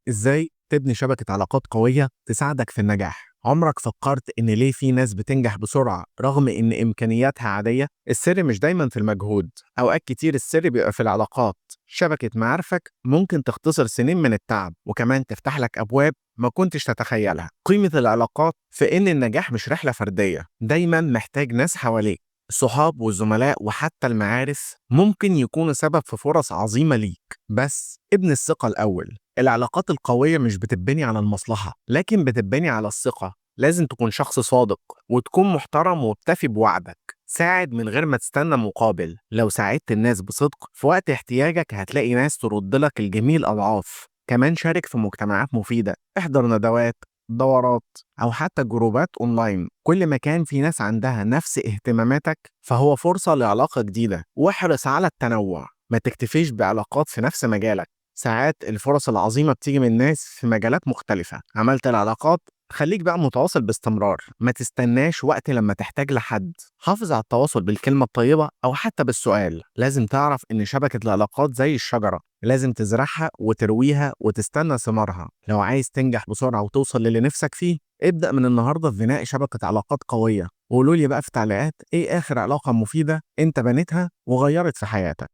إزاي تبني شبكة علاقات قوية تساعدك في النجاح؟ عمرك فكرت إن ليه في ناس بتنجح بسرعة رغم إن إمكانياتها عادية؟ السر مش دايما في المجهود، أوقات كتير السر بيبقى في العلاقات. شبكة معارفك ممكن تختصر سنين من التعب وكمان تفتح لك أبواب ما كنتش تتخيلها. قيمة العلاقات في إن النجاح مش رحلة فردية، دايما محتاج ناس حواليك. الصحاب والزملاء وحتى المعارف ممكن يكونوا سبب في فرص عظيمة ليك، بس ابني الثقة الأول. العلاقات القوية مش بتتبني على المصلحة، لكن بتتبني على الثقة. لازم تكون شخص صادق وتكون محترم ومكتفي بوعدك. ساعد من غير ما تستنى مقابل. لو ساعدت الناس بصدق في وقت احتياجك هتلاقي ناس ترد لك الجميل أضعاف. كمان شارك في مجتمعات مفيدة، احضر ندوات، دورات، أو حتى جروبات أونلاين. كل ما كان في ناس عندها نفس اهتماماتك فهو فرصة لعلاقة جديدة. واحرص على التنوع، ما تكتفيش بعلاقات في نفس مجالك. ساعات الفرص العظيمة بتيجي من ناس في مجالات مختلفة. عملت العلاقات، خليك بقى متواصل باستمرار، ما تستناش وقت لما تحتاج لحد. حافظ على التواصل بالكلمة الطيبة أو حتى بالسؤال. لازم تعرف إن شبكة العلاقات زي الشجرة، لازم تزرعها وترويها وتستنى ثمارها. لو عايز تنجح بسرعة وتوصل للي نفسك فيه، ابدأ من النهاردة في بناء شبكة علاقات قوية. وقولوا لي بقى في التعليقات إيه آخر علاقة مفيدة أنت بنيتها وغيرت في حياتك.